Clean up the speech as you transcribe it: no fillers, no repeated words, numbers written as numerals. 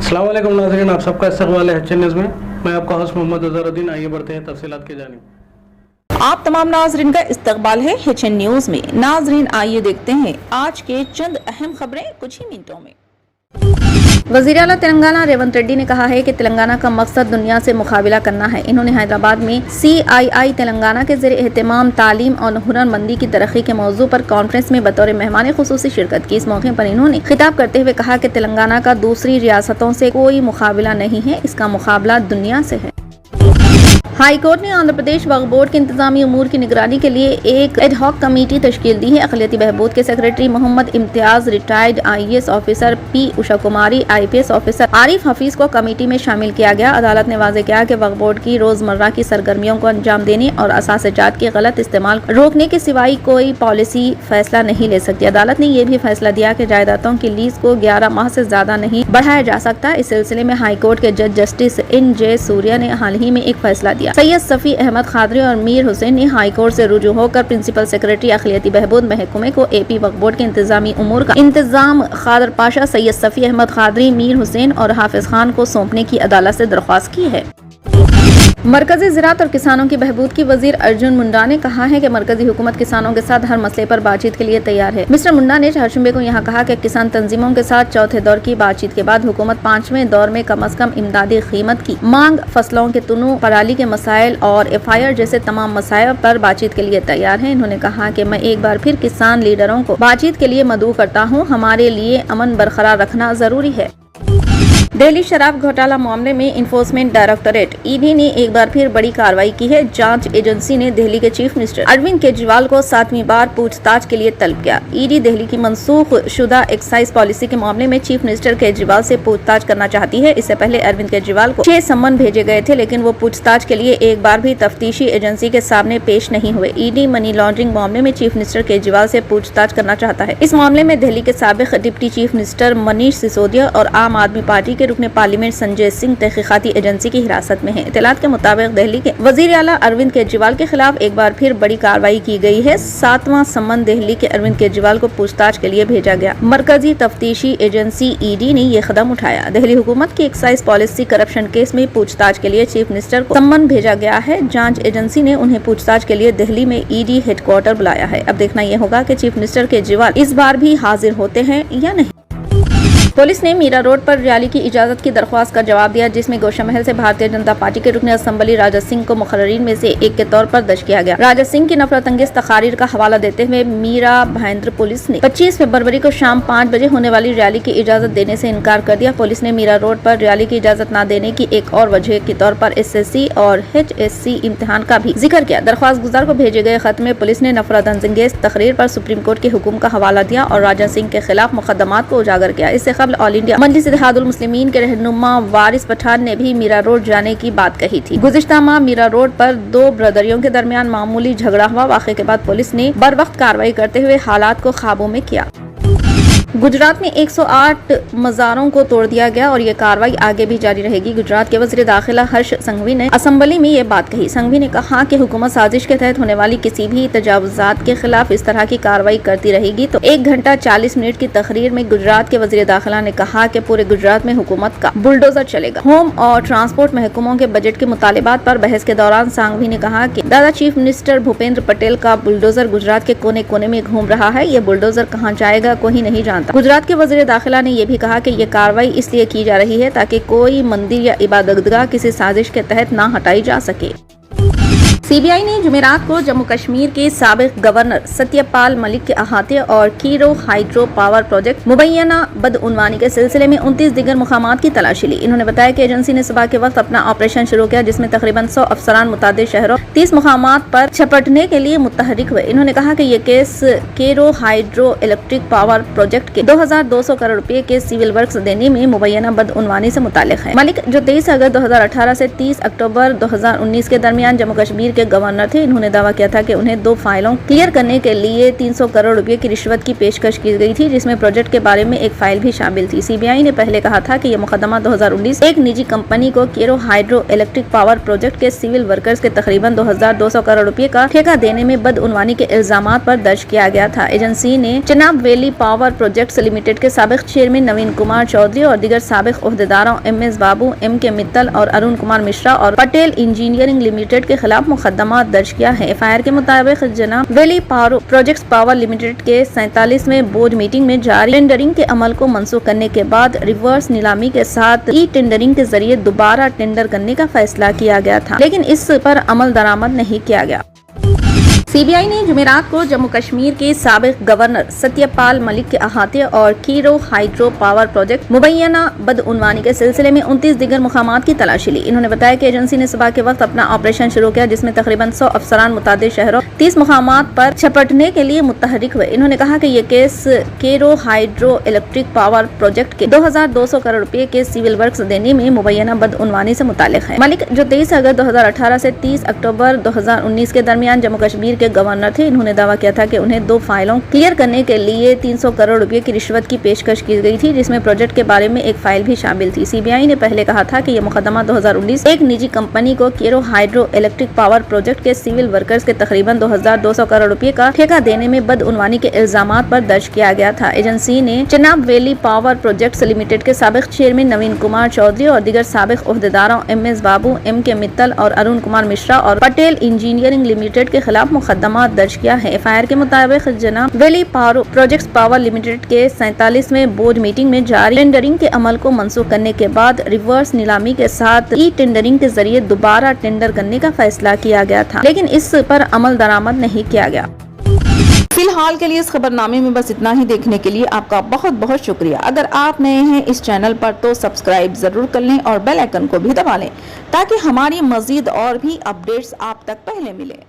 अस्सलाम वालेकुम नाज़रीन, आप सबका इस्तक़बाल है HN न्यूज़ में। मैं आपका होस्ट मोहम्मद अज़हरुद्दीन। आइए बढ़ते हैं तफसीलात की जानिब। आप तमाम नाज़रीन का इस्तकबाल है HN न्यूज़ में। नाज़रीन आइए देखते हैं आज के चंद अहम खबरें कुछ ही मिनटों में। वज़ीर आला तेलंगाना रेवंत रेड्डी ने कहा है कि तेलंगाना का मकसद दुनिया से मुकाबला करना है। इन्होंने हैदराबाद में CII तेलंगाना के ज़रिए एहतमाम तालीम और हुनरमंदी की तरक्की के मौजू पर कॉन्फ्रेंस में बतौर मेहमान खुसूसी शिरकत की। इस मौके पर इन्होंने खिताब करते हुए कहा कि तेलंगाना का दूसरी रियासतों से कोई मुकाबला नहीं है, इसका मुकाबला दुनिया से है। हाई कोर्ट ने आंध्र प्रदेश वक्फ बोर्ड के इंतजामी उमूर की निगरानी के लिए एक एडहॉक कमेटी तश्कील दी है। अक़लियती बहबूद के secretary Mohammad Imtiaz, retired IAS officer P Usha Kumari, IPS officer Arif Hafeez को कमेटी में शामिल किया गया। अदालत ने वाज़ेह किया कि वक्फ बोर्ड की रोजमर्रा की सरगर्मियों को अंजाम देने और असासजात के गलत इस्तेमाल रोकने के सिवाय कोई पॉलिसी फैसला नहीं ले सकती। अदालत ने यह भी फैसला दिया कि जायदादों की लीज को 11 माह से ज्यादा नहीं बढ़ाया जा सकता। इस सिलसिले में हाई कोर्ट के जज जस्टिस NJ सूर्या ने हाल ही में एक फैसला दिया। सैयद सफ़ी अहमद खादरी और मीर हुसैन ने हाई कोर्ट से रुजू होकर प्रिंसिपल सेक्रेटरी अक़लियती बहबूद महकमे को AP वक्फ बोर्ड के इंतजामी उमूर का इंतजाम खादर पाशा, सैयद सफ़ी अहमद खादरी, मीर हुसैन और हाफिज खान को सौंपने की अदालत से दरख्वास्त की है। मरकजी ज़राअत और किसानों की बहबूद की वजीर अर्जुन मुंडा ने कहा है कि मरकजी हुकूमत किसानों के साथ हर मसले पर बातचीत के लिए तैयार है। मिस्टर मुंडा ने चारशंबे को यहाँ कहा कि किसान तंजीमों के साथ चौथे दौर की बातचीत के बाद हुकूमत 5वें दौर में कम अज कम इमदादी कीमत की मांग, फसलों के तुनू, पराली के मसाइल और FIR जैसे तमाम मसाइल पर बातचीत के लिए तैयार है। इन्होंने कहा कि मैं एक बार फिर किसान लीडरों को बातचीत के लिए मदऊ करता हूँ। हमारे लिए अमन बरकरार रखना जरूरी है। दिल्ली शराब घोटाला मामले में इन्फोर्समेंट डायरेक्टोरेट ED ने एक बार फिर बड़ी कार्रवाई की है। जांच एजेंसी ने दिल्ली के चीफ मिनिस्टर अरविंद केजरीवाल को 7वीं बार पूछताछ के लिए तलब किया। ED दिल्ली की मनसूख शुदा एक्साइज पॉलिसी के मामले में चीफ मिनिस्टर केजरीवाल से पूछताछ करना चाहती है। इससे पहले अरविंद केजरीवाल को 6 सम्मन भेजे गए थे, लेकिन वो पूछताछ के लिए एक बार भी तफ्तीशी एजेंसी के सामने पेश नहीं हुए। ED मनी लॉन्ड्रिंग मामले में चीफ मिनिस्टर केजरीवाल से पूछताछ करना चाहता है। इस मामले में दिल्ली के साबिक deputy chief minister Manish Sisodia और आम आदमी पार्टी के रुकने पार्लियामेंट संजय सिंह तहकीकाती एजेंसी की हिरासत में है। इत्तलात के मुताबिक दिल्ली के वजीर आला अरविंद केजरीवाल के खिलाफ एक बार फिर बड़ी कार्रवाई की गई है। 7वां सम्मन दिल्ली के अरविंद केजरीवाल को पूछताछ के लिए भेजा गया। मरकजी तफ्तीशी एजेंसी ED ने यह कदम उठाया। दिल्ली हुकूमत की एक्साइज पॉलिसी करप्शन केस में पूछताछ के लिए चीफ मिनिस्टर को सम्मन भेजा गया है। जांच एजेंसी ने उन्हें पूछताछ के लिए दिल्ली में ED हेडक्वार्टर बुलाया है। अब देखना यह होगा कि चीफ मिनिस्टर केजरीवाल इस बार भी हाजिर होते हैं या नहीं। पुलिस ने मीरा रोड पर रैली की इजाजत की दरख्वास्त का जवाब दिया, जिसमें गोशा महल से भारतीय जनता पार्टी के रुकन असम्बली राजा सिंह को मुखर्रीन में से एक के तौर पर दर्ज किया गया। राजा सिंह की नफरत अंगेज तकारीर का हवाला देते हुए मीरा भाईंद्र पुलिस ने 25 फरवरी को शाम 5 बजे होने वाली रैली की इजाजत देने से इनकार कर दिया। पुलिस ने मीरा रोड पर रैली की इजाजत न देने की एक और वजह के तौर पर SSC और HSC इम्तिहान का भी जिक्र किया। दरख्वास्त गुजार को भेजे गए खत में पुलिस ने नफरत अंगेज तकरीर पर सुप्रीम कोर्ट के हुक्म का हवाला दिया और राजा सिंह के खिलाफ मुकदमात को उजागर किया। इससे कबल ऑल इंडिया मजलिस इत्तेहादुल मुस्लिमीन के रहनुमा वारिस पठान ने भी मीरा रोड जाने की बात कही थी। गुज़िश्ता माह मीरा रोड पर 2 ब्रदरियों के दरमियान मामूली झगड़ा हुआ। वाक़े के बाद पुलिस ने बर वक्त कार्रवाई करते हुए हालात को काबू में किया। गुजरात में 108 मज़ारों को तोड़ दिया गया और ये कार्रवाई आगे भी जारी रहेगी। गुजरात के वज़ीर दाखिला हर्ष संघवी ने असम्बली में ये बात कही। संघवी ने कहा कि हुकूमत साजिश के तहत होने वाली किसी भी तजावुज़ात के खिलाफ इस तरह की कार्रवाई करती रहेगी। तो 1 घंटा 40 मिनट की तकरीर में गुजरात के वज़ीर दाखिला ने कहा कि पूरे गुजरात में हुकूमत का बुलडोजर चलेगा। होम और ट्रांसपोर्ट महकमों के बजट के मुतालिबात पर बहस के दौरान संघवी ने कहा कि दादा चीफ मिनिस्टर भूपेंद्र पटेल का बुलडोजर गुजरात के कोने कोने में घूम रहा है। ये बुलडोजर कहाँ जाएगा कोई नहीं जानता। गुजरात के वज़ीर दाखिला ने यह भी कहा कि यह कार्रवाई इसलिए की जा रही है ताकि कोई मंदिर या इबादतगाह किसी साजिश के तहत ना हटाई जा सके। CBI ने जुमेरात को जम्मू कश्मीर के साबिक गवर्नर सत्यपाल मलिक के अहाते और कीरो हाइड्रो पावर प्रोजेक्ट मुबैना बदउनवानी के सिलसिले में 29 दिगर मुकामात की तलाशी ली। इन्होंने बताया कि एजेंसी ने सुबह के वक्त अपना ऑपरेशन शुरू किया, जिसमें तकरीबन 100 अफसरान मुतादिद शहरों 30 मुकामात पर छपटने के लिए मुतहरिक हुए। इन्होंने कहा कि यह case कीरो hydro electric power project के 2200 करोड़ रुपए के सिविल वर्क्स देने में मुबैना बदउनवानी से मुताल्लिक है। मलिक जो 23 अगस्त 2018 से 30 अक्टूबर 2019 के दरमियान जम्मू कश्मीर के गवर्नर थे। इन्होंने दावा किया था कि उन्हें 2 फाइलों क्लियर करने के लिए 300 करोड़ रुपए की रिश्वत की पेशकश की गई थी, जिसमें प्रोजेक्ट के बारे में एक फाइल भी शामिल थी। सीबीआई ने पहले कहा था कि यह मुकदमा 2019 एक निजी कंपनी को केरो हाइड्रो इलेक्ट्रिक पावर प्रोजेक्ट के सिविल वर्कर्स के तकरीबन 2200 करोड़ रुपए का ठेका देने में बदउनवानी के इल्जामात पर दर्ज किया गया था। एजेंसी ने Chenab valley power projects limited के साबिक चेयरमैन नवीन कुमार चौधरी और दीगर साबिक ओहदेदारों MS बाबू, MK मित्तल और अरुण कुमार मिश्रा और पटेल इंजीनियरिंग लिमिटेड के खिलाफ मुकदमा दर्ज किया है। FIR के मुताबिक Chenab valley power projects power limited के 47वें बोर्ड मीटिंग में जारी टेंडरिंग के अमल को मंसूख करने के बाद रिवर्स नीलामी के साथ ई टेंडरिंग के जरिए दोबारा टेंडर करने का फैसला किया गया था, लेकिन इस पर अमल दरामद नहीं किया गया। सीबीआई ने जुमेरात को जम्मू कश्मीर के साबिक गवर्नर सत्यपाल मलिक के अहाते और कीरो हाइड्रो पावर प्रोजेक्ट मुबैना बदउनवानी के सिलसिले में 29 दिगर मुकामात की तलाशी ली। इन्होंने बताया कि एजेंसी ने सुबह के वक्त अपना ऑपरेशन शुरू किया, जिसमें तकरीबन 100 अफसरान मुतादिद शहरों 30 मुकामात पर छपटने के लिए मुतहरिक हुए। इन्होंने कहा कि ये केस केरो हाइड्रो इलेक्ट्रिक पावर प्रोजेक्ट के 2200 करोड़ रुपए के सिविल वर्क्स देने में मुबैना बदउनवानी से मुतालिक है। मलिक, जो 23 अगस्त 2018 से 30 अक्टूबर 2019 के दरमियान जम्मू कश्मीर के गवर्नर थे, इन्होंने दावा किया था कि उन्हें 2 फाइलों क्लियर करने के लिए 300 करोड़ रुपए की रिश्वत की पेशकश की गई थी, जिसमें प्रोजेक्ट के बारे में एक फाइल भी शामिल थी। सीबीआई ने पहले कहा था कि यह मुकदमा 2019 एक निजी कंपनी को केरो हाइड्रो इलेक्ट्रिक पावर प्रोजेक्ट के सिविल वर्कर्स के तकरीबन 2200 करोड़ रुपए का ठेका देने में बदउनवानी के इल्जामात पर दर्ज किया गया था। एजेंसी ने Chenab valley power projects limited के साबिक चेयरमैन नवीन कुमार चौधरी और दीगर साबिक ओहदेदारों MS बाबू, MK मित्तल और अरुण कुमार मिश्रा और पटेल इंजीनियरिंग लिमिटेड के खिलाफ मुकदमा दर्ज किया है। FIR के मुताबिक Chenab valley power projects power limited के 47वें बोर्ड मीटिंग में जारी टेंडरिंग के अमल को मंसूख करने के बाद रिवर्स नीलामी के साथ ई टेंडरिंग के जरिए दोबारा टेंडर करने का फैसला किया गया था, लेकिन इस पर अमल दरामद नहीं किया गया। फिलहाल के लिए इस खबरनामे में बस इतना ही। देखने के लिए आपका बहुत बहुत शुक्रिया। अगर आप नए हैं इस चैनल पर तो सब्सक्राइब जरूर कर लें और बेल आइकन को भी दबा लें, ताकि हमारी मजीद और भी अपडेट्स आप तक पहले मिले।